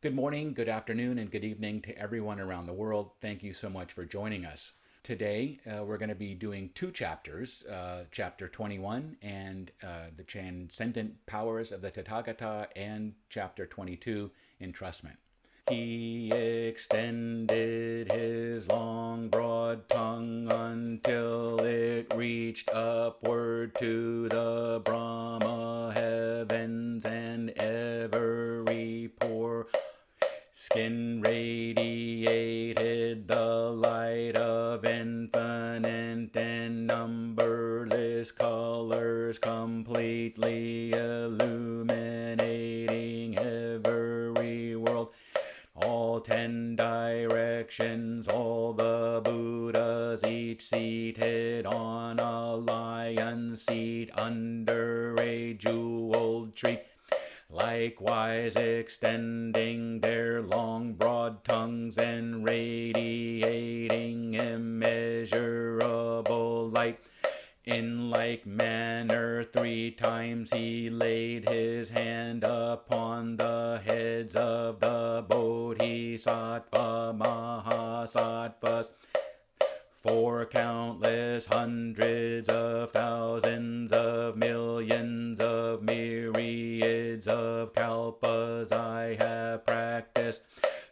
Good morning, good afternoon, and good evening to everyone around the world. Thank you so much for joining us. Today, we're going to be doing two chapters, Chapter 21 and the Transcendent Powers of the Tathagata, and Chapter 22, Entrustment. He extended his long, broad tongue until it reached upward to the Brahma heavens, and every pore skin radiated the light of infinite and numberless colors, completely illuminating every world, all 10 directions, all the Buddhas, each seated on a lion's seat under a jeweled tree, likewise extending their long broad tongues and radiating immeasurable light. In like manner 3 times he laid his hand upon the heads of the Bodhisattva Mahasattvas, for countless hundreds of thousands of millions of myriads of kalpas I have practiced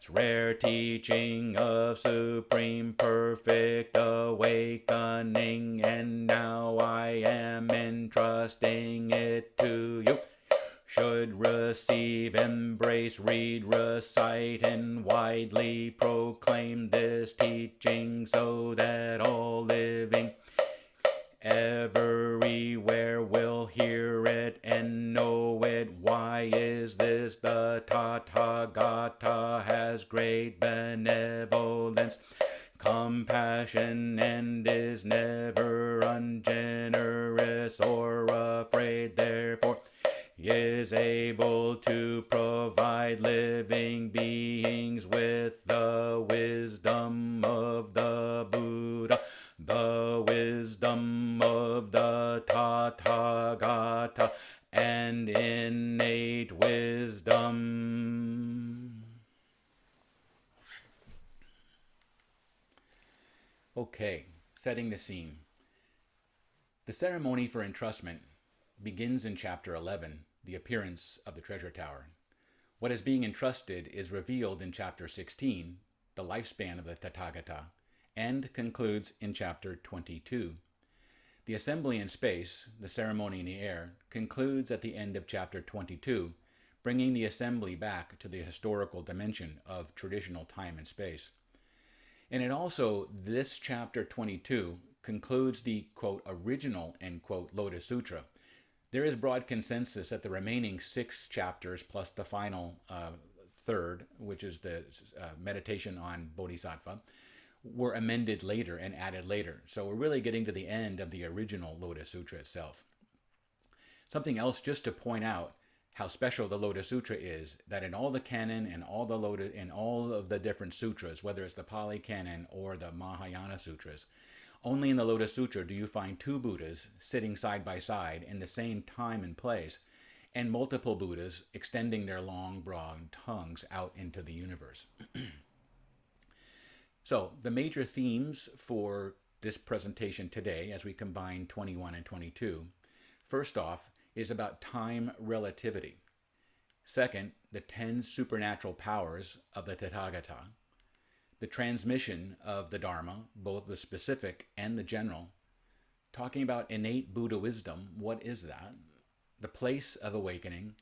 rare teaching of supreme perfect awakening, and now I am entrusting it to you. Should receive, embrace, read, recite, and widely proclaim this teaching, so that all living everywhere will hear it and know it. Why is this? The Tathagata has great benevolence, compassion, and is never ungenerous or afraid. Therefore, he is able to provide living beings with the wisdom of the Buddha, the wisdom of the Tathagata, and innate wisdom. Okay, setting the scene. The ceremony for entrustment begins in Chapter 11, the appearance of the treasure tower. What is being entrusted is revealed in Chapter 16, the lifespan of the Tathagata, and concludes in Chapter 22. The assembly in space, the ceremony in the air, concludes at the end of Chapter 22, bringing the assembly back to the historical dimension of traditional time and space. And it also, this Chapter 22, concludes the, quote, original, end quote, Lotus Sutra. There is broad consensus that the remaining 6 chapters, plus the final third, which is the meditation on Bodhisattva, were amended later and added later. So we're really getting to the end of the original Lotus Sutra itself. Something else just to point out how special the Lotus Sutra is, that in all the canon and all of the different sutras, whether it's the Pali Canon or the Mahayana Sutras, only in the Lotus Sutra do you find 2 Buddhas sitting side by side in the same time and place, and multiple Buddhas extending their long, broad tongues out into the universe. So, the major themes for this presentation today, as we combine 21 and 22, first off, is about time relativity. Second, the 10 supernatural powers of the Tathagata. The transmission of the Dharma, both the specific and the general. Talking about innate Buddha wisdom, what is that? The place of awakening,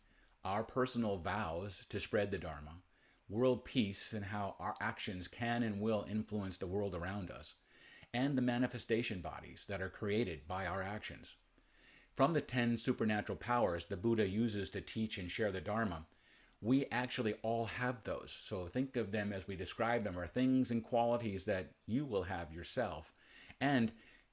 our personal vows to spread the Dharma, world peace and how our actions can and will influence the world around us, and the manifestation bodies that are created by our actions. From the 10 supernatural powers the Buddha uses to teach and share the Dharma, we actually all have those. So think of them as we describe them are things and qualities that you will have yourself. And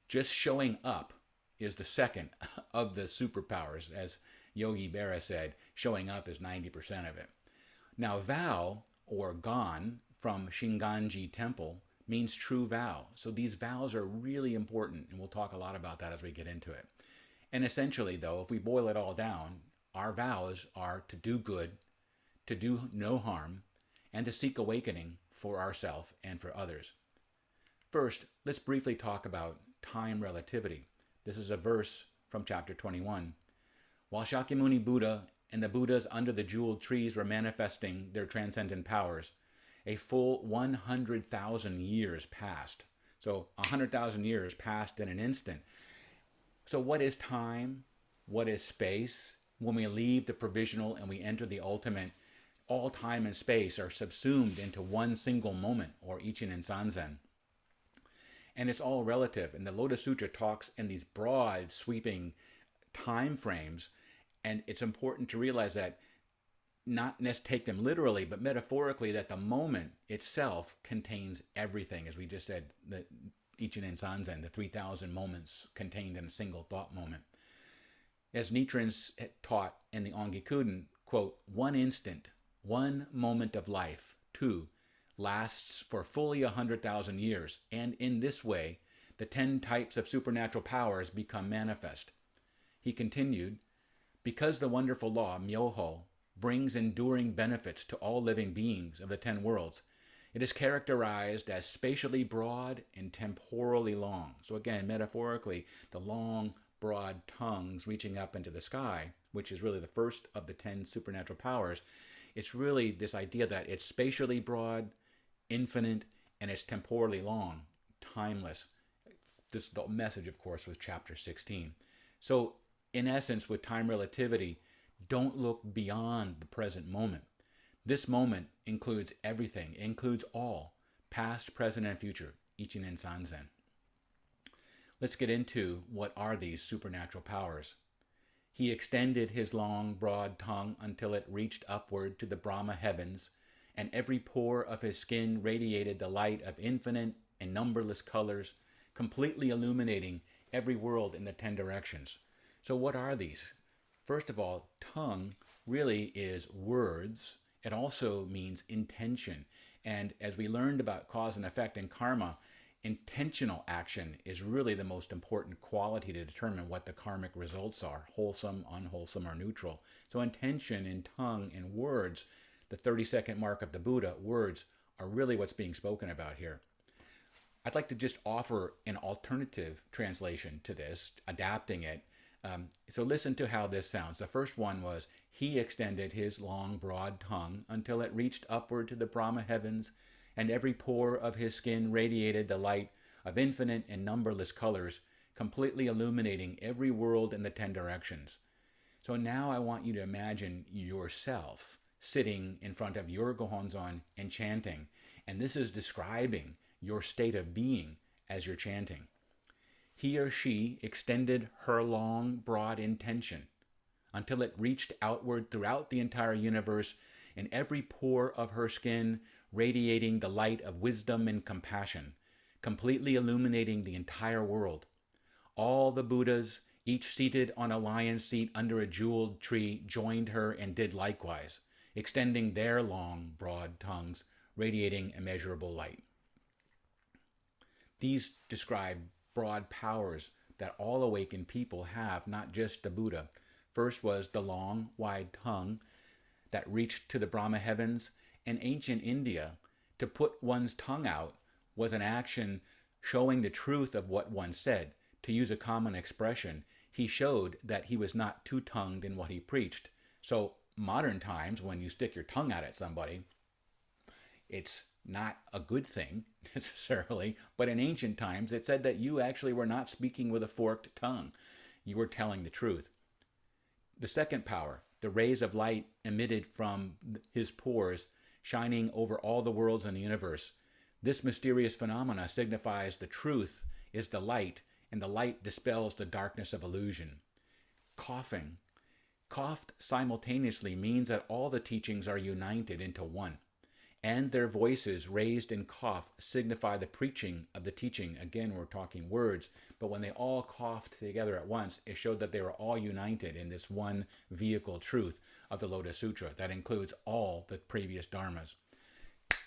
just showing up is the second of the superpowers. As Yogi Berra said, showing up is 90% of it. Now, vow, or gon, from Shinganji Temple, means true vow. So these vows are really important, and we'll talk a lot about that as we get into it. And essentially, though, if we boil it all down, our vows are to do good, to do no harm, and to seek awakening for ourselves and for others. First, let's briefly talk about time relativity. This is a verse from chapter 21. While Shakyamuni Buddha and the Buddhas under the jeweled trees were manifesting their transcendent powers, a full 100,000 years passed. So 100,000 years passed in an instant. So what is time? What is space? When we leave the provisional and we enter the ultimate, all time and space are subsumed into one single moment, or Ichinen Sanzen. And it's all relative. And the Lotus Sutra talks in these broad, sweeping time frames. And it's important to realize that, not necessarily take them literally, but metaphorically, that the moment itself contains everything. As we just said, the Ichinen Sanzen, the 3,000 moments contained in a single thought moment. As Nichiren taught in the Ongikuden, quote, one instant, one moment of life, too, lasts for fully 100,000 years, and in this way, the 10 types of supernatural powers become manifest. He continued, because the wonderful law, Myoho, brings enduring benefits to all living beings of the 10 worlds, it is characterized as spatially broad and temporally long. So again, metaphorically, the long, broad tongues reaching up into the sky, which is really the first of the 10 supernatural powers, it's really this idea that it's spatially broad, infinite, and it's temporally long, timeless. This the message, of course, was chapter 16. So in essence, with time relativity, don't look beyond the present moment. This moment includes everything, includes all, past, present, and future, Ichinen Sanzen. Let's get into what are these supernatural powers. He extended his long, broad tongue until it reached upward to the Brahma heavens, and every pore of his skin radiated the light of infinite and numberless colors, completely illuminating every world in the 10 directions. So what are these? First of all, tongue really is words. It also means intention. And as we learned about cause and effect and karma, intentional action is really the most important quality to determine what the karmic results are, wholesome, unwholesome, or neutral. So intention in tongue and words, the 30-second mark of the Buddha, words are really what's being spoken about here. I'd like to just offer an alternative translation to this, adapting it. So listen to how this sounds. The first one was, he extended his long, broad tongue until it reached upward to the Brahma heavens, and every pore of his skin radiated the light of infinite and numberless colors, completely illuminating every world in the 10 directions. So now I want you to imagine yourself sitting in front of your Gohonzon and chanting, and this is describing your state of being as you're chanting. He or she extended her long, broad intention until it reached outward throughout the entire universe, in every pore of her skin radiating the light of wisdom and compassion, completely illuminating the entire world. All the Buddhas, each seated on a lion's seat under a jeweled tree, joined her and did likewise, extending their long, broad tongues, radiating immeasurable light. These describe broad powers that all awakened people have, not just the Buddha. First was the long, wide tongue that reached to the Brahma heavens. In ancient India, to put one's tongue out was an action showing the truth of what one said. To use a common expression, he showed that he was not two-tongued in what he preached. So modern times, when you stick your tongue out at somebody, it's not a good thing necessarily, but in ancient times it said that you actually were not speaking with a forked tongue. You were telling the truth. The second power, the rays of light emitted from his pores, shining over all the worlds in the universe. This mysterious phenomena signifies the truth is the light, and the light dispels the darkness of illusion. Coughing. Coughed simultaneously means that all the teachings are united into one, and their voices raised in cough signify the preaching of the teaching. Again, we're talking words, but when they all coughed together at once, it showed that they were all united in this one vehicle truth of the Lotus Sutra that includes all the previous dharmas.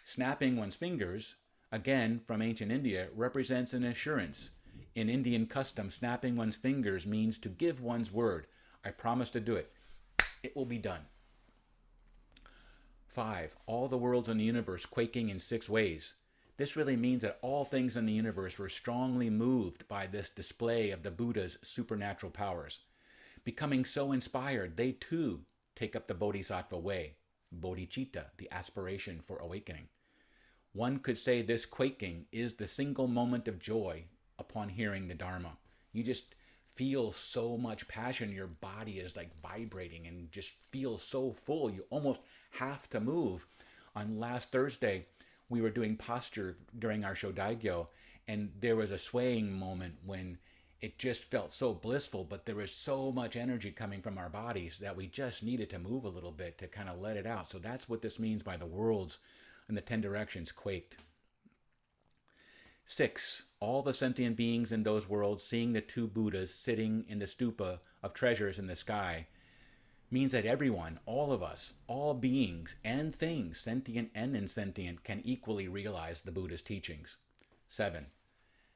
Snapping one's fingers, again from ancient India, represents an assurance. In Indian custom, snapping one's fingers means to give one's word. I promise to do it. It will be done. 5. All the worlds in the universe quaking in 6 ways. This really means that all things in the universe were strongly moved by this display of the Buddha's supernatural powers. Becoming so inspired, they too take up the Bodhisattva way, bodhicitta, the aspiration for awakening. One could say this quaking is the single moment of joy upon hearing the Dharma. You just feel so much passion, your body is like vibrating and just feels so full, you almost have to move. On last Thursday, we were doing posture during our Shodaigyo, and there was a swaying moment when it just felt so blissful, but there was so much energy coming from our bodies that we just needed to move a little bit to kind of let it out. So that's what this means by the worlds and the 10 directions quaked. 6. All the sentient beings in those worlds seeing the 2 Buddhas sitting in the stupa of treasures in the sky means that everyone, all of us, all beings and things, sentient and insentient, can equally realize the Buddha's teachings. 7.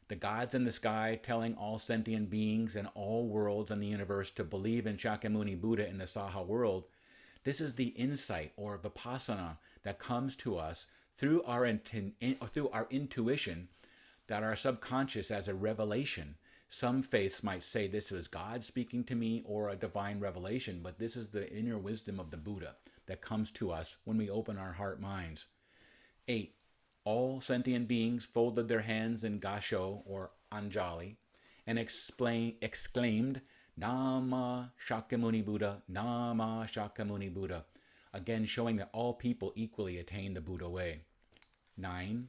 The gods in the sky telling all sentient beings in all worlds in the universe to believe in Shakyamuni Buddha in the Saha world. This is the insight or vipassana that comes to us through our intuition, that our subconscious as a revelation. Some faiths might say this is God speaking to me or a divine revelation, but this is the inner wisdom of the Buddha that comes to us when we open our heart minds. 8. All sentient beings folded their hands in gasho or anjali and exclaimed, Nama Shakyamuni Buddha, Nama Shakyamuni Buddha, again showing that all people equally attain the Buddha way. 9.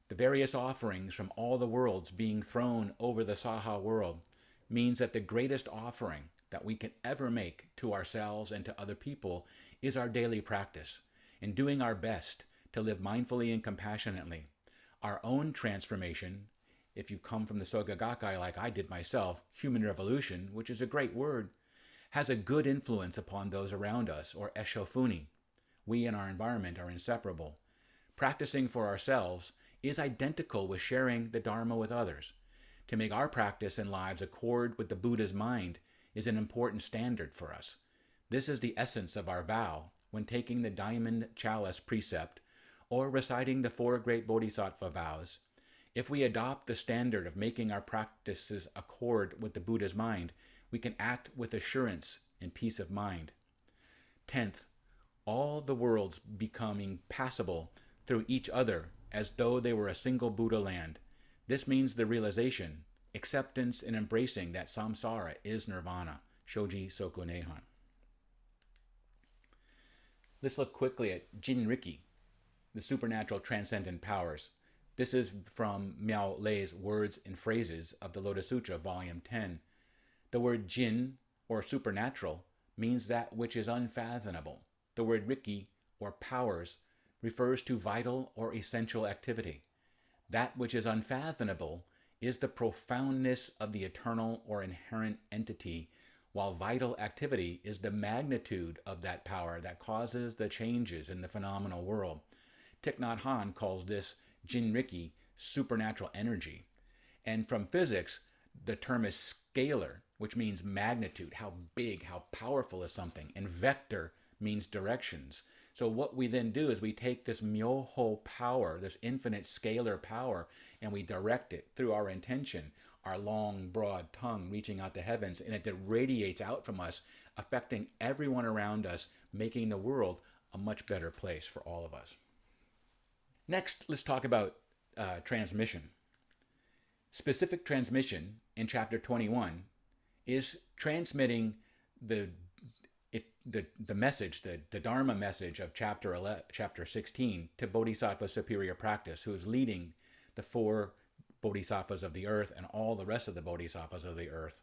The various offerings from all the worlds being thrown over the Saha world means that the greatest offering that we can ever make to ourselves and to other people is our daily practice in doing our best to live mindfully and compassionately. Our own transformation, if you come from the Soga Gakkai like I did myself, human revolution, which is a great word, has a good influence upon those around us, or eshofuni. We and our environment are inseparable. Practicing for ourselves is identical with sharing the Dharma with others. To make our practice and lives accord with the Buddha's mind is an important standard for us. This is the essence of our vow when taking the diamond chalice precept or reciting the 4 great bodhisattva vows. If we adopt the standard of making our practices accord with the Buddha's mind, we can act with assurance and peace of mind. 10th, all the worlds becoming passable through each other as though they were a single Buddha land. This means the realization, acceptance, and embracing that samsara is nirvana. Shoji Soku Nehan. Let's look quickly at Jinriki, the supernatural transcendent powers. This is from Miao Lei's Words and Phrases of the Lotus Sutra, Volume 10. The word Jin, or supernatural, means that which is unfathomable. The word Riki, or powers, refers to vital or essential activity. That which is unfathomable is the profoundness of the eternal or inherent entity, while vital activity is the magnitude of that power that causes the changes in the phenomenal world. Thich Nhat Hanh calls this Jinriki, supernatural energy. And from physics, the term is scalar, which means magnitude, how big, how powerful is something. And vector means directions. So what we then do is we take this myoho power, this infinite scalar power, and we direct it through our intention, our long, broad tongue reaching out to heavens, and it radiates out from us, affecting everyone around us, making the world a much better place for all of us. Next, let's talk about transmission. Specific transmission in Chapter 21 is transmitting the message, the Dharma message of Chapter 16 to Bodhisattva Superior Practice, who is leading the 4 Bodhisattvas of the earth and all the rest of the Bodhisattvas of the earth,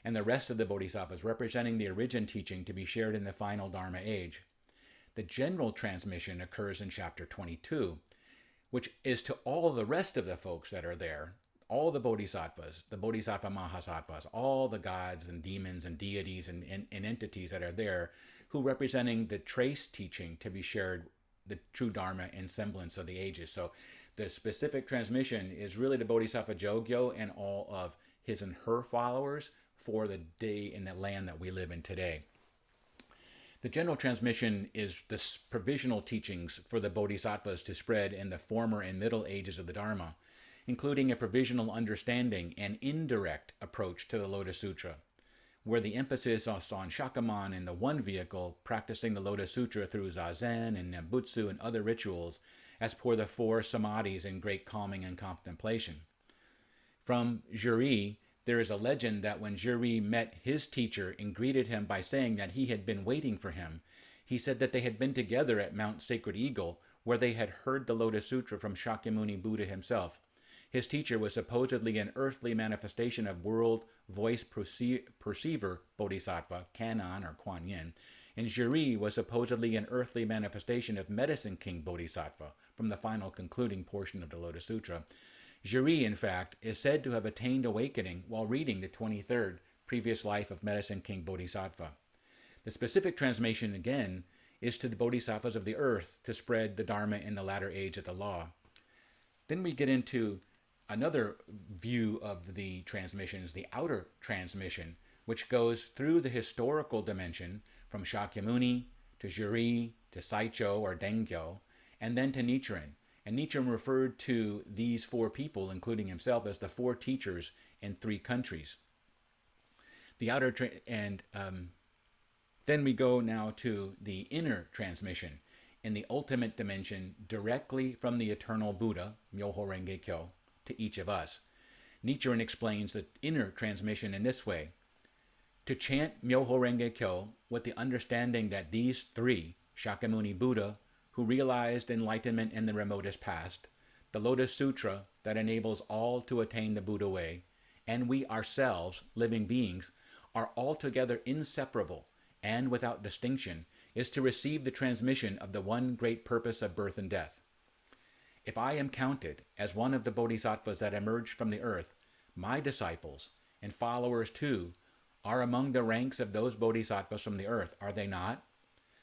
and the rest of the Bodhisattvas representing the origin teaching to be shared in the final Dharma age. The general transmission occurs in Chapter 22, which is to all the rest of the folks that are there, all the Bodhisattvas, the Bodhisattva Mahasattvas, all the gods and demons and deities and entities that are there, who representing the trace teaching to be shared, the true Dharma and semblance of the ages. So the specific transmission is really the Bodhisattva Jogyo and all of his and her followers for the day in the land that we live in today. The general transmission is the provisional teachings for the bodhisattvas to spread in the former and middle ages of the Dharma, including a provisional understanding and indirect approach to the Lotus Sutra, where the emphasis is on Shakyamuni and the one vehicle practicing the Lotus Sutra through Zazen and Nembutsu and other rituals as per the four samadhis in great calming and contemplation. From Juri, there is a legend that when Juri met his teacher and greeted him by saying that he had been waiting for him, he said that they had been together at Mount Sacred Eagle, where they had heard the Lotus Sutra from Shakyamuni Buddha himself. His teacher was supposedly an earthly manifestation of world voice perceiver bodhisattva, Kannon or Kuan Yin, and Juri was supposedly an earthly manifestation of Medicine King Bodhisattva from the final concluding portion of the Lotus Sutra. Juri, in fact, is said to have attained awakening while reading the 23rd previous life of Medicine King Bodhisattva. The specific transmission, again, is to the bodhisattvas of the earth to spread the Dharma in the latter age of the law. Then we get into another view of the transmissions, the outer transmission, which goes through the historical dimension from Shakyamuni to Juri to Saicho or Dengyo, and then to Nichiren. And Nichiren referred to these four people, including himself, as the four teachers in three countries. The outer then we go now to the inner transmission in the ultimate dimension directly from the eternal Buddha, Myoho Renge Kyo, to each of us. Nichiren explains the inner transmission in this way: to chant Myoho Renge Kyo with the understanding that these three, Shakyamuni Buddha, who realized enlightenment in the remotest past, the Lotus Sutra that enables all to attain the Buddha way, and we ourselves, living beings, are altogether inseparable and without distinction, is to receive the transmission of the one great purpose of birth and death. If I am counted as one of the bodhisattvas that emerged from the earth, my disciples and followers too are among the ranks of those bodhisattvas from the earth, are they not?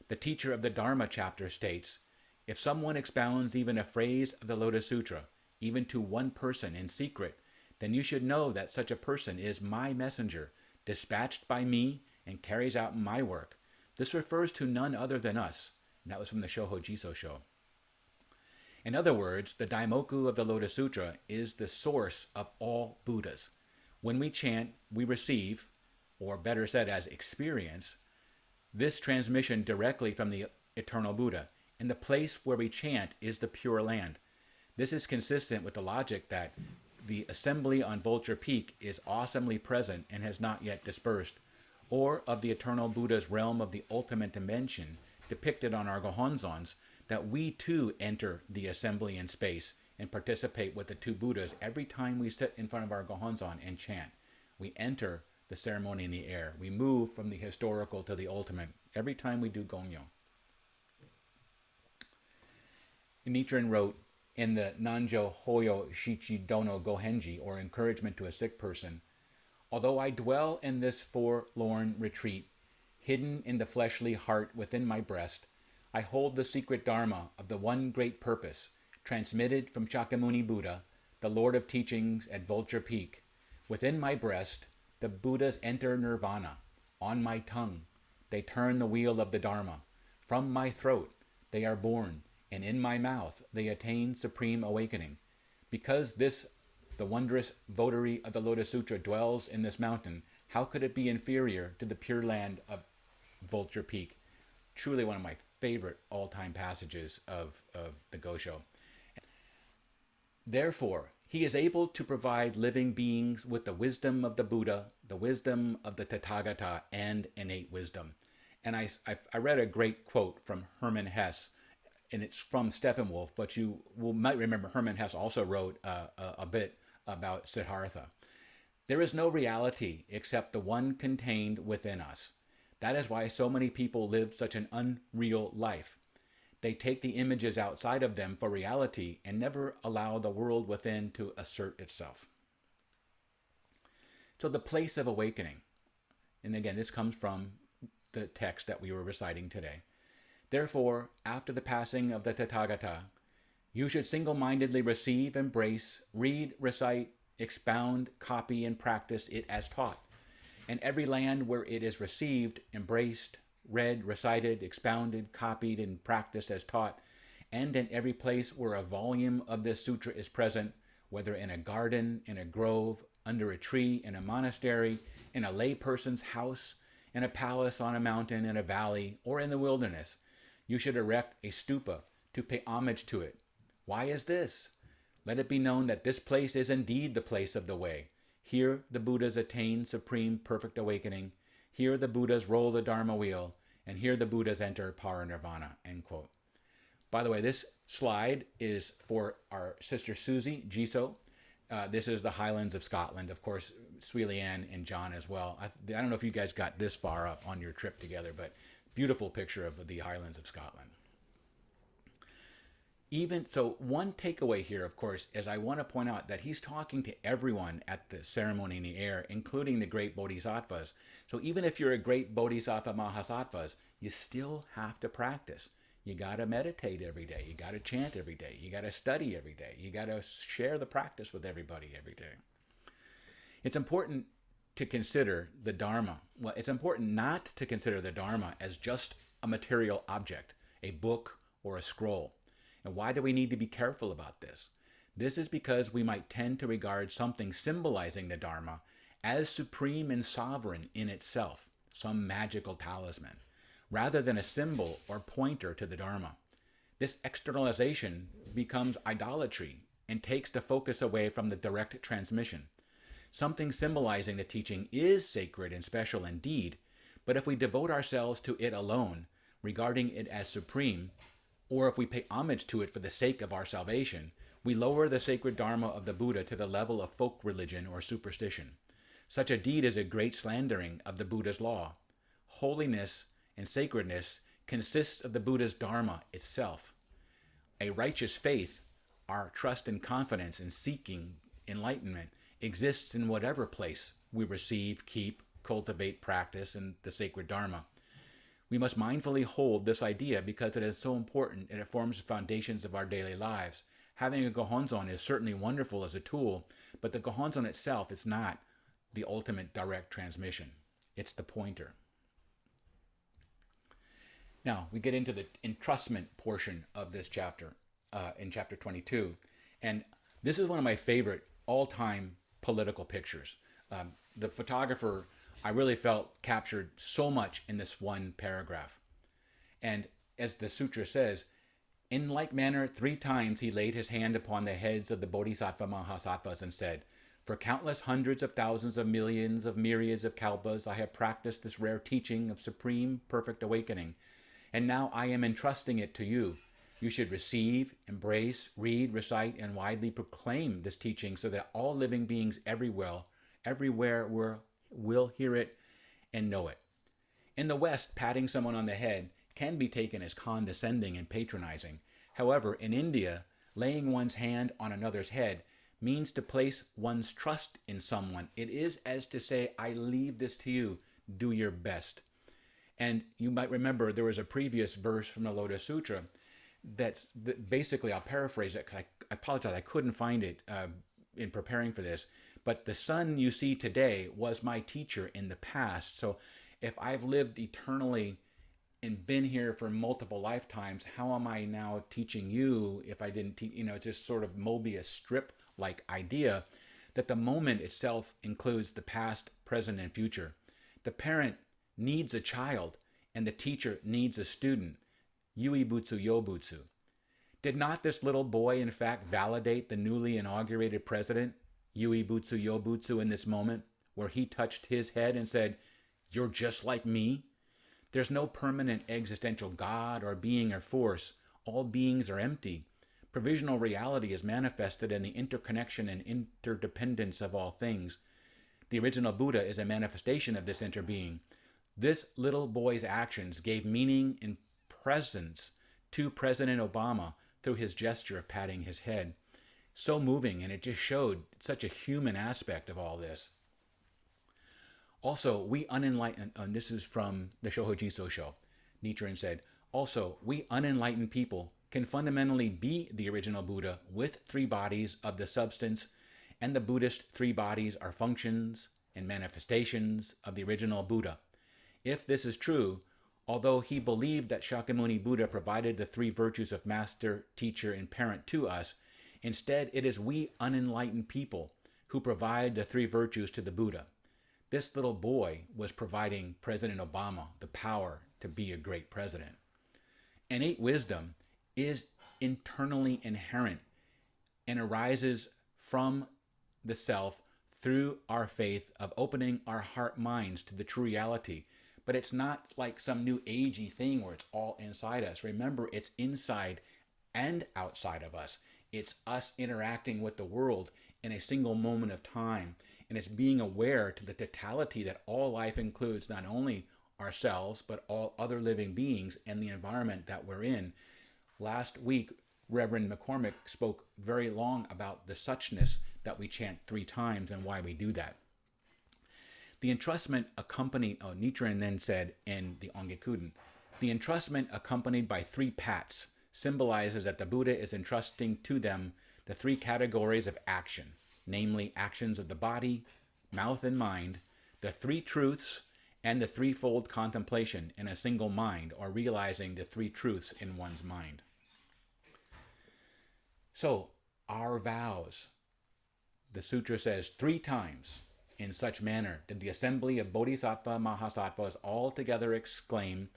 The teacher of the Dharma chapter states, if someone expounds even a phrase of the Lotus Sutra, even to one person in secret, then you should know that such a person is my messenger, dispatched by me and carries out my work. This refers to none other than us. And that was from the Shoho Jiso Sho. In other words, the Daimoku of the Lotus Sutra is the source of all Buddhas. When we chant, we receive, or better said as experience, this transmission directly from the eternal Buddha. And the place where we chant is the Pure Land. This is consistent with the logic that the assembly on Vulture Peak is awesomely present and has not yet dispersed, or of the eternal Buddha's realm of the ultimate dimension depicted on our Gohonzons, that we too enter the assembly in space and participate with the two Buddhas every time we sit in front of our Gohonzon and chant. We enter the ceremony in the air. We move from the historical to the ultimate every time we do Gongyo. Nichiren wrote in the Nanjo Hoyo Shichi Dono Gohenji, or encouragement to a sick person, although I dwell in this forlorn retreat, hidden in the fleshly heart within my breast, I hold the secret Dharma of the one great purpose, transmitted from Shakyamuni Buddha, the Lord of Teachings at Vulture Peak. Within my breast, the Buddhas enter nirvana. On my tongue, they turn the wheel of the Dharma. From my throat, they are born, and in my mouth they attain supreme awakening. Because this, the wondrous votary of the Lotus Sutra, dwells in this mountain, how could it be inferior to the Pure Land of Vulture Peak? Truly one of my favorite all-time passages of the Gosho. Therefore, he is able to provide living beings with the wisdom of the Buddha, the wisdom of the Tathagata, and innate wisdom. And I read a great quote from Hermann Hesse, and it's from Steppenwolf, but you might remember Hermann Hesse also wrote a bit about Siddhartha. There is no reality except the one contained within us. That is why so many people live such an unreal life. They take the images outside of them for reality and never allow the world within to assert itself. So the place of awakening, and again, this comes from the text that we were reciting today. Therefore, after the passing of the Tathagata, you should single-mindedly receive, embrace, read, recite, expound, copy, and practice it as taught. In every land where it is received, embraced, read, recited, expounded, copied, and practiced as taught, and in every place where a volume of this sutra is present, whether in a garden, in a grove, under a tree, in a monastery, in a lay person's house, in a palace on a mountain, in a valley, or in the wilderness, you should erect a stupa to pay homage to it. Why is this? Let it be known that this place is indeed the place of the way. Here the Buddhas attain supreme perfect awakening. Here the Buddhas roll the Dharma wheel, and here the Buddhas enter parinirvana. End quote. By the way, this slide is for our sister Susie Giso. This is the Highlands of Scotland. Of course, Sui Leanne and John as well. I don't know if you guys got this far up on your trip together, but beautiful picture of the Highlands of Scotland. Even so, one takeaway here, of course, is I want to point out that he's talking to everyone at the ceremony in the air, including the great bodhisattvas. So even if you're a great bodhisattva mahasattvas, you still have to practice. You got to meditate every day. You got to chant every day. You got to study every day. You got to share the practice with everybody every day. It's important to consider the Dharma. Well, it's important not to consider the Dharma as just a material object, a book or a scroll. And why do we need to be careful about this? This is because we might tend to regard something symbolizing the Dharma as supreme and sovereign in itself, some magical talisman, rather than a symbol or pointer to the Dharma. This externalization becomes idolatry and takes the focus away from the direct transmission. Something symbolizing the teaching is sacred and special indeed, but if we devote ourselves to it alone, regarding it as supreme, or if we pay homage to it for the sake of our salvation, we lower the sacred Dharma of the Buddha to the level of folk religion or superstition. Such a deed is a great slandering of the Buddha's law. Holiness and sacredness consists of the Buddha's Dharma itself. A righteous faith, our trust and confidence in seeking enlightenment, exists in whatever place we receive, keep, cultivate, practice in the sacred Dharma. We must mindfully hold this idea because it is so important and it forms the foundations of our daily lives. Having a gohonzon is certainly wonderful as a tool, but the gohonzon itself is not the ultimate direct transmission. It's the pointer. Now, we get into the entrustment portion of this chapter in chapter 22. And this is one of my favorite all-time political pictures. The photographer, I really felt, captured so much in this one paragraph. And as the sutra says, in like manner 3 times he laid his hand upon the heads of the bodhisattva mahasattvas and said, for countless hundreds of thousands of millions of myriads of kalpas I have practiced this rare teaching of supreme perfect awakening, and now I am entrusting it to you. You should receive, embrace, read, recite, and widely proclaim this teaching so that all living beings everywhere will hear it and know it. In the West, patting someone on the head can be taken as condescending and patronizing. However, in India, laying one's hand on another's head means to place one's trust in someone. It is as to say, I leave this to you, do your best. And you might remember there was a previous verse from the Lotus Sutra that basically, I'll paraphrase it, because I apologize, I couldn't find it in preparing for this, but the sun you see today was my teacher in the past. So if I've lived eternally and been here for multiple lifetimes, how am I now teaching you if I didn't teach? It's just sort of Mobius strip-like idea that the moment itself includes the past, present, and future. The parent needs a child, and the teacher needs a student. Yui butsu yobutsu. Did not this little boy, in fact, validate the newly inaugurated president, Yui butsu yobutsu, in this moment, where he touched his head and said, you're just like me? There's no permanent existential God or being or force. All beings are empty. Provisional reality is manifested in the interconnection and interdependence of all things. The original Buddha is a manifestation of this interbeing. This little boy's actions gave meaning and presence to President Obama through his gesture of patting his head. So moving, and it just showed such a human aspect of all this. Also, we unenlightened, and this is from the Shohojiso show, Nichiren said, also, we unenlightened people can fundamentally be the original Buddha with 3 bodies of the substance, and the Buddhist 3 bodies are functions and manifestations of the original Buddha. If this is true, Although he believed that Shakyamuni Buddha provided the three virtues of master, teacher, and parent to us, instead it is we unenlightened people who provide the three virtues to the Buddha. This little boy was providing President Obama the power to be a great president. Innate wisdom is internally inherent and arises from the self through our faith of opening our heart minds to the true reality. But it's not like some new agey thing where it's all inside us. Remember, it's inside and outside of us. It's us interacting with the world in a single moment of time. And it's being aware to the totality that all life includes not only ourselves, but all other living beings and the environment that we're in. Last week, Reverend McCormick spoke very long about the suchness that we chant 3 times and why we do that. The entrustment accompanied, Nichiren then said in the Ongekuden, the entrustment accompanied by 3 pats symbolizes that the Buddha is entrusting to them the 3 categories of action, namely actions of the body, mouth, and mind, the 3 truths, and the threefold contemplation in a single mind, or realizing the 3 truths in one's mind. So, our vows. The sutra says 3 times, in such manner did the assembly of Bodhisattva Mahasattvas all together exclaim,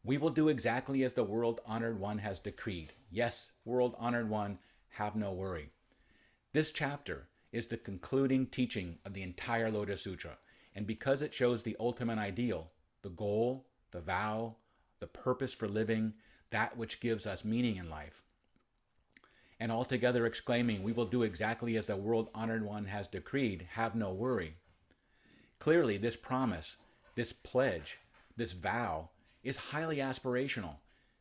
we will do exactly as the world-honored one has decreed. Yes, world-honored one, have no worry. This chapter is the concluding teaching of the entire Lotus Sutra, and because it shows the ultimate ideal, the goal, the vow, the purpose for living, that which gives us meaning in life, and altogether exclaiming, we will do exactly as the world-honored one has decreed, have no worry. Clearly, this promise, this pledge, this vow is highly aspirational,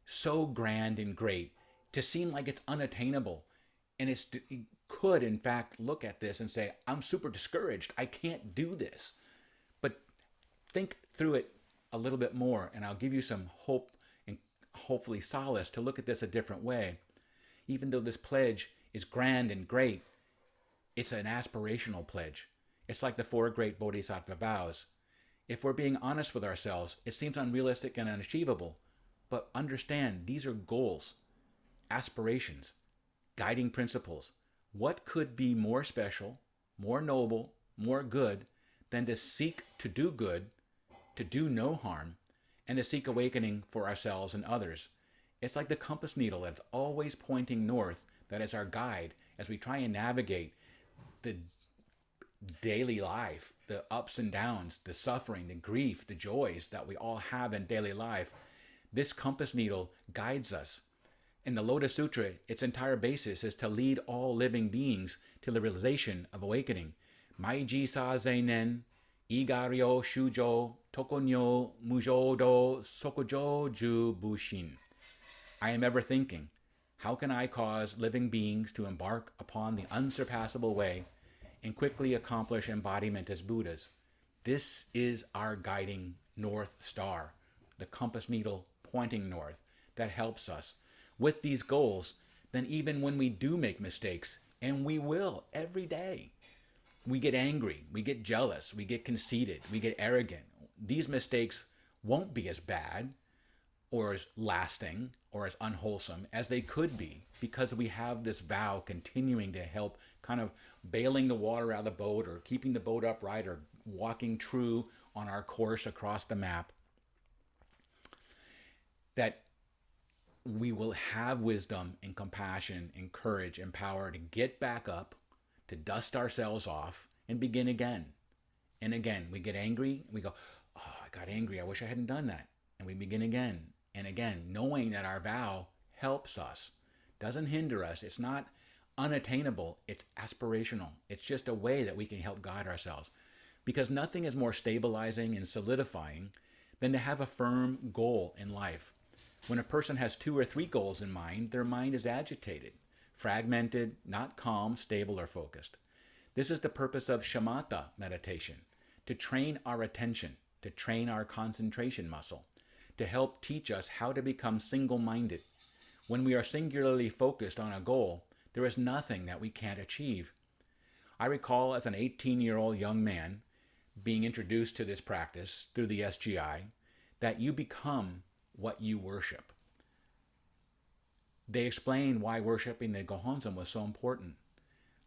so grand and great to seem like it's unattainable. And it could, in fact, look at this and say, I'm super discouraged. I can't do this. But think through it a little bit more, and I'll give you some hope and hopefully solace to look at this a different way. Even though this pledge is grand and great, it's an aspirational pledge. It's like the 4 great Bodhisattva vows. If we're being honest with ourselves, it seems unrealistic and unachievable. But understand, these are goals, aspirations, guiding principles. What could be more special, more noble, more good than to seek to do good, to do no harm, and to seek awakening for ourselves and others? It's like the compass needle that's always pointing north, that is our guide as we try and navigate the daily life, the ups and downs, the suffering, the grief, the joys that we all have in daily life. This compass needle guides us. In the Lotus Sutra, its entire basis is to lead all living beings to the realization of awakening. Maiji sa zeinen, igaryo shujo, tokonyo mujodo sokojo ju bushin. I am ever thinking, how can I cause living beings to embark upon the unsurpassable way and quickly accomplish embodiment as Buddhas? This is our guiding North Star, the compass needle pointing north, that helps us with these goals. Then even when we do make mistakes, and we will every day, we get angry, we get jealous, we get conceited, we get arrogant. These mistakes won't be as bad or as lasting or as unwholesome as they could be, because we have this vow continuing to help kind of bailing the water out of the boat, or keeping the boat upright, or walking true on our course across the map, that we will have wisdom and compassion and courage and power to get back up, to dust ourselves off and begin again. And again, we get angry, we go, oh, I got angry, I wish I hadn't done that. And we begin again and again, knowing that our vow helps us, doesn't hinder us. It's not unattainable, it's aspirational. It's just a way that we can help guide ourselves. Because nothing is more stabilizing and solidifying than to have a firm goal in life. When a person has 2 or 3 goals in mind, their mind is agitated, fragmented, not calm, stable, or focused. This is the purpose of shamatha meditation, to train our attention, to train our concentration muscle, to help teach us how to become single-minded. When we are singularly focused on a goal, there is nothing that we can't achieve. I recall as an 18-year-old young man being introduced to this practice through the SGI, that you become what you worship. They explain why worshiping the Gohonzon was so important.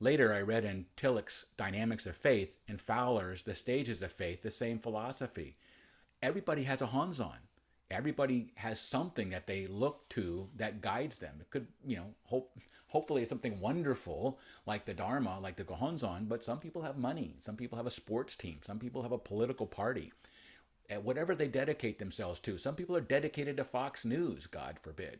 Later, I read in Tillich's Dynamics of Faith and Fowler's The Stages of Faith the same philosophy. Everybody has a Honzon. Everybody has something that they look to that guides them. It could, hopefully it's something wonderful like the Dharma, like the Gohonzon, but some people have money. Some people have a sports team. Some people have a political party. Whatever they dedicate themselves to. Some people are dedicated to Fox News, God forbid.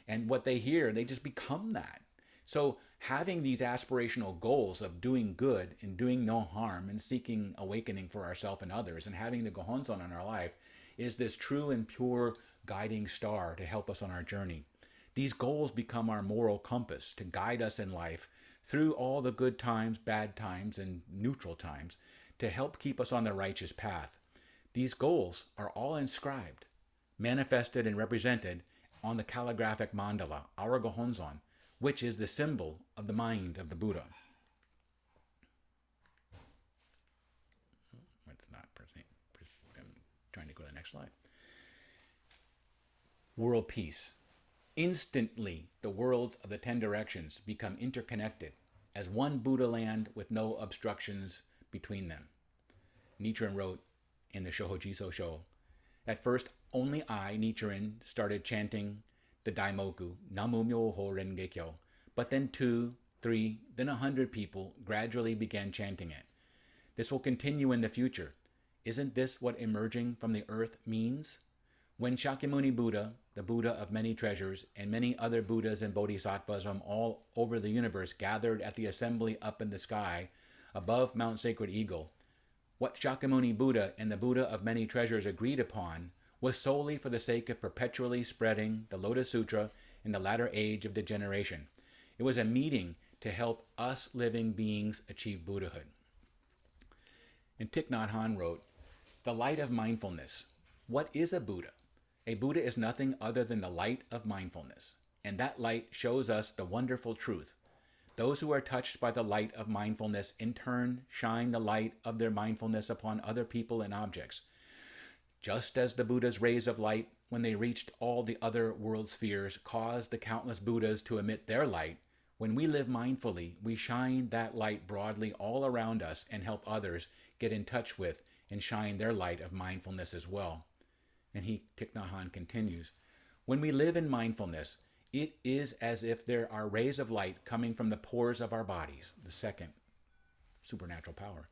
And what they hear, they just become that. So having these aspirational goals of doing good and doing no harm and seeking awakening for ourselves and others and having the Gohonzon in our life is this true and pure guiding star to help us on our journey. These goals become our moral compass to guide us in life through all the good times, bad times, and neutral times to help keep us on the righteous path. These goals are all inscribed, manifested and represented on the calligraphic mandala, our Gohonzon, which is the symbol of the mind of the Buddha. It's not pressing. I'm trying to go to the next slide. World peace. Instantly, the worlds of the 10 directions become interconnected as one Buddha land with no obstructions between them. Nichiren wrote in the Shohojiso Sho, at first, only I, Nichiren, started chanting the Daimoku, Namu Myoho Renge Kyo. But then 2, 3, then 100 people gradually began chanting it. This will continue in the future. Isn't this what emerging from the earth means? When Shakyamuni Buddha, the Buddha of many treasures, and many other Buddhas and Bodhisattvas from all over the universe gathered at the assembly up in the sky above Mount Sacred Eagle, what Shakyamuni Buddha and the Buddha of many treasures agreed upon was solely for the sake of perpetually spreading the Lotus Sutra in the latter age of degeneration. It was a meeting to help us living beings achieve Buddhahood. And Thich Nhat Hanh wrote, the light of mindfulness. What is a Buddha? A Buddha is nothing other than the light of mindfulness. And that light shows us the wonderful truth. Those who are touched by the light of mindfulness in turn shine the light of their mindfulness upon other people and objects. Just as the Buddha's rays of light, when they reached all the other world spheres, caused the countless Buddhas to emit their light, when we live mindfully, we shine that light broadly all around us and help others get in touch with and shine their light of mindfulness as well. And Thich Nhat Hanh continues, when we live in mindfulness, it is as if there are rays of light coming from the pores of our bodies, the second supernatural power,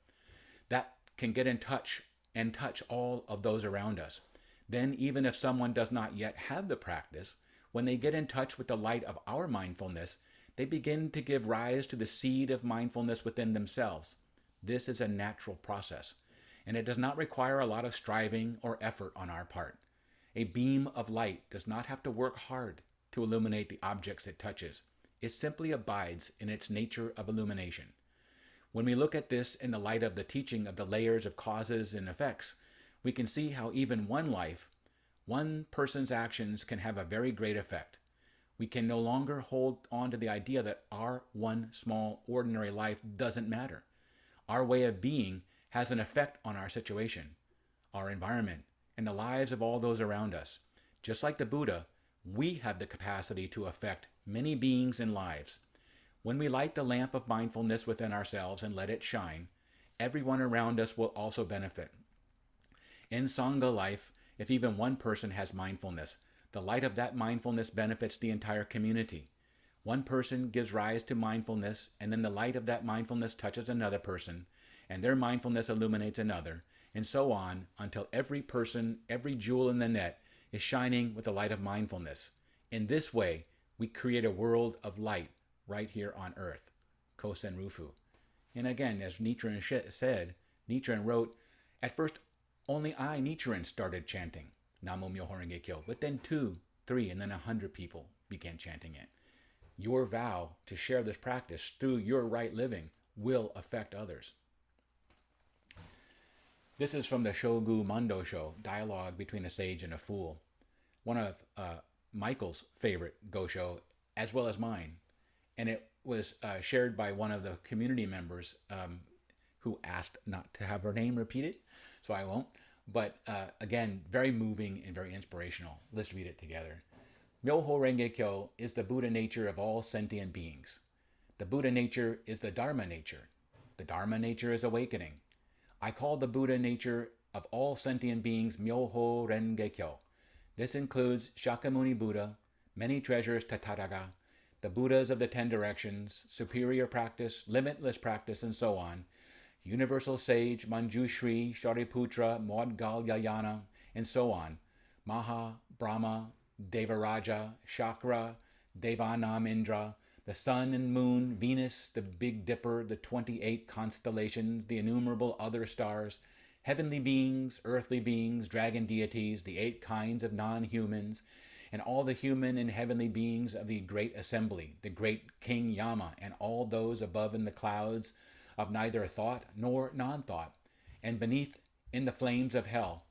that can get in touch and touch all of those around us. Then, even if someone does not yet have the practice, when they get in touch with the light of our mindfulness, they begin to give rise to the seed of mindfulness within themselves. This is a natural process, and it does not require a lot of striving or effort on our part. A beam of light does not have to work hard to illuminate the objects it touches. It simply abides in its nature of illumination. When we look at this in the light of the teaching of the layers of causes and effects, we can see how even one life, one person's actions can have a very great effect. We can no longer hold on to the idea that our one small ordinary life doesn't matter. Our way of being has an effect on our situation, our environment, and the lives of all those around us. Just like the Buddha, we have the capacity to affect many beings and lives. When we light the lamp of mindfulness within ourselves and let it shine, everyone around us will also benefit. In Sangha life, if even one person has mindfulness, the light of that mindfulness benefits the entire community. One person gives rise to mindfulness, and then the light of that mindfulness touches another person, and their mindfulness illuminates another, and so on until every person, every jewel in the net is shining with the light of mindfulness. In this way, we create a world of light right here on earth. Kosen Rufu. And again, as Nichiren said, Nichiren wrote, at first, only I, Nichiren, started chanting Namu Myoho Renge Kyo, but then 2, 3, and then 100 people began chanting it. Your vow to share this practice through your right living will affect others. This is from the Shogu Mando Sho, dialogue between a sage and a fool. One of Michael's favorite Gosho, as well as mine. And it was shared by one of the community members who asked not to have her name repeated, so I won't. But again, very moving and very inspirational. Let's read it together. Myoho Renge Kyo is the Buddha nature of all sentient beings. The Buddha nature is the Dharma nature. The Dharma nature is awakening. I call the Buddha nature of all sentient beings Myoho Renge Kyo. This includes Shakyamuni Buddha, many treasures Tathagata, the Buddhas of the 10 directions, superior practice, limitless practice, and so on, universal sage Manjushri, Shariputra, Maudgalyayana, and so on, Maha, Brahma, Devaraja, Chakra, Devanam Indra, the sun and moon, Venus, the Big Dipper, the 28 constellations, the innumerable other stars, heavenly beings, earthly beings, dragon deities, the 8 kinds of non-humans, and all the human and heavenly beings of the great assembly, the great King Yama, and all those above in the clouds of neither thought nor non-thought, and beneath in the flames of hell,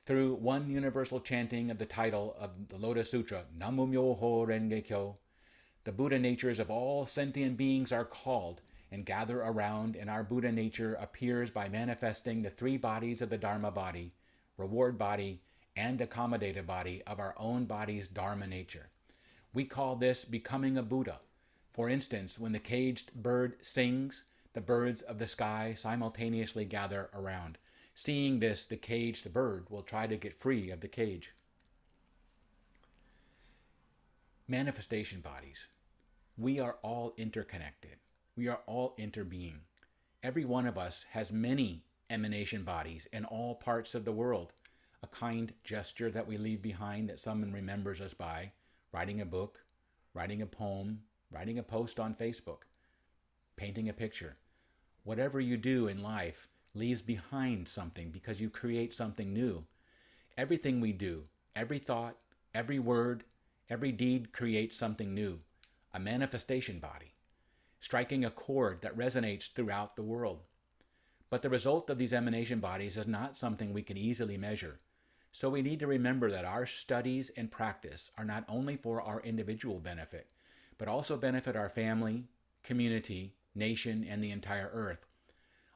through one universal chanting of the title of the Lotus Sutra, Namu Myoho Renge Kyo, the Buddha natures of all sentient beings are called and gather around, and our Buddha nature appears by manifesting the 3 bodies of the Dharma body, reward body, and accommodative body of our own body's Dharma nature. We call this becoming a Buddha. For instance, when the caged bird sings, the birds of the sky simultaneously gather around. Seeing this, the caged bird will try to get free of the cage. Manifestation bodies. We are all interconnected. We are all interbeing. Every one of us has many emanation bodies in all parts of the world. A kind gesture that we leave behind that someone remembers us by, writing a book, writing a poem, writing a post on Facebook, painting a picture. Whatever you do in life leaves behind something because you create something new. Everything we do, every thought, every word, every deed creates something new, a manifestation body, striking a chord that resonates throughout the world. But the result of these emanation bodies is not something we can easily measure. So we need to remember that our studies and practice are not only for our individual benefit, but also benefit our family, community, nation, and the entire earth.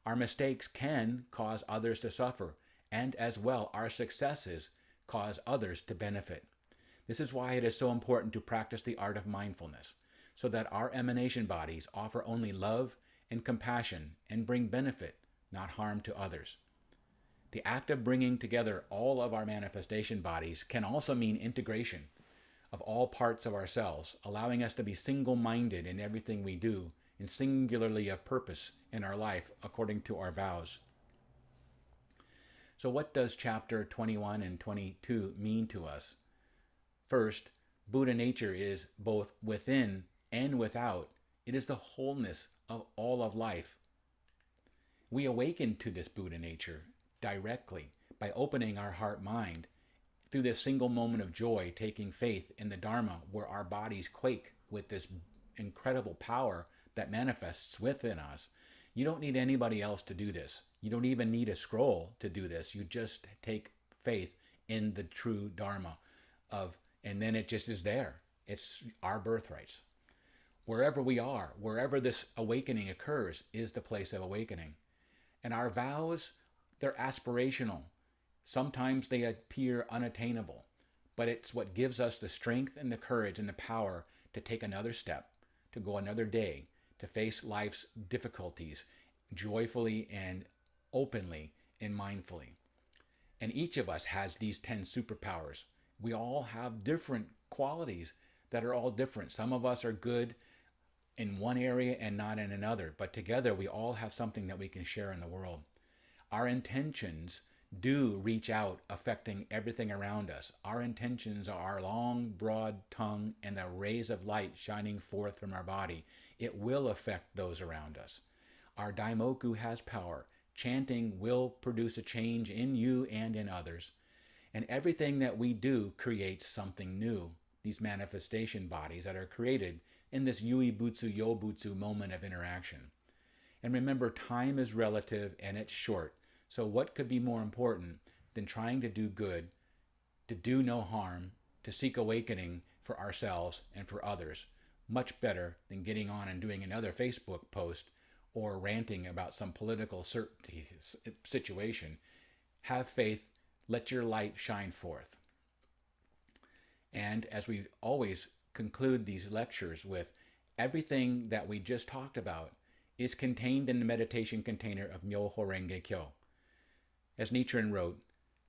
Our mistakes can cause others to suffer, and as well, our successes cause others to benefit. This is why it is so important to practice the art of mindfulness, so that our emanation bodies offer only love and compassion and bring benefit, not harm to others. The act of bringing together all of our manifestation bodies can also mean integration of all parts of ourselves, allowing us to be single-minded in everything we do and singularly of purpose in our life according to our vows. So what does chapter 21 and 22 mean to us? First, Buddha nature is both within and without. It is the wholeness of all of life. We awaken to this Buddha nature directly by opening our heart-mind through this single moment of joy, taking faith in the Dharma, where our bodies quake with this incredible power that manifests within us. You don't need anybody else to do this. You don't even need a scroll to do this. You just take faith in the true Dharma and then it just is there. It's our birthrights. Wherever we are, wherever this awakening occurs, is the place of awakening. And our vows, they're aspirational. Sometimes they appear unattainable, but it's what gives us the strength and the courage and the power to take another step, to go another day, to face life's difficulties joyfully and openly and mindfully. And each of us has these 10 superpowers. We all have different qualities that are all different. Some of us are good in one area and not in another, but together we all have something that we can share in the world. Our intentions do reach out, affecting everything around us. Our intentions are our long, broad tongue and the rays of light shining forth from our body. It will affect those around us. Our daimoku has power. Chanting will produce a change in you and in others. And everything that we do creates something new. These manifestation bodies that are created in this yui butsu yobutsu moment of interaction. And remember, time is relative and it's short. So what could be more important than trying to do good, to do no harm, to seek awakening for ourselves and for others? Much better than getting on and doing another Facebook post or ranting about some political situation. Have faith, Let your light shine forth. And as we always conclude these lectures with, everything that we just talked about is contained in the meditation container of Myoho Renge Kyo. As Nichiren wrote,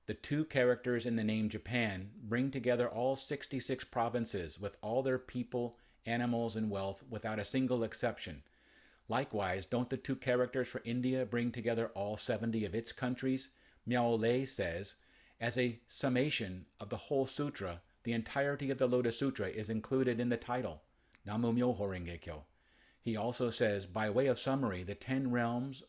the two characters in the name Japan bring together all 66 provinces with all their people, animals, and wealth without a single exception. Likewise, don't the two characters for India bring together all 70 of its countries? Miao Lei says, as a summation of the whole sutra, the entirety of the Lotus Sutra is included in the title, Namu Myoho Renge Kyo. He also says, by way of summary, the 10 realms,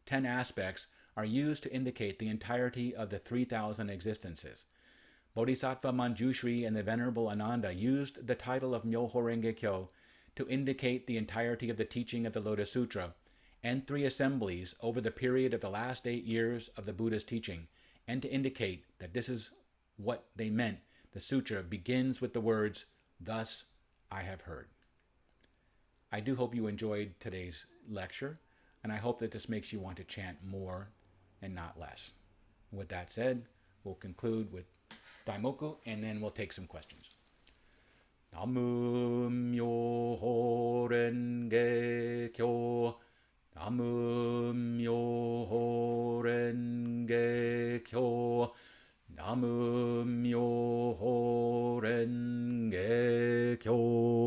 10 aspects are used to indicate the entirety of the 3,000 existences. Bodhisattva Manjushri and the Venerable Ananda used the title of Myoho Renge Kyo to indicate the entirety of the teaching of the Lotus Sutra and 3 assemblies over the period of the last 8 years of the Buddha's teaching, and to indicate that this is what they meant. The sutra begins with the words, "Thus I have heard." I do hope you enjoyed today's lecture, and I hope that this makes you want to chant more and not less. With that said, we'll conclude with Daimoku, and then we'll take some questions. Namu Myoho Renge Kyo. Namu Myoho Renge Kyo. Namu Myoho Renge Kyo.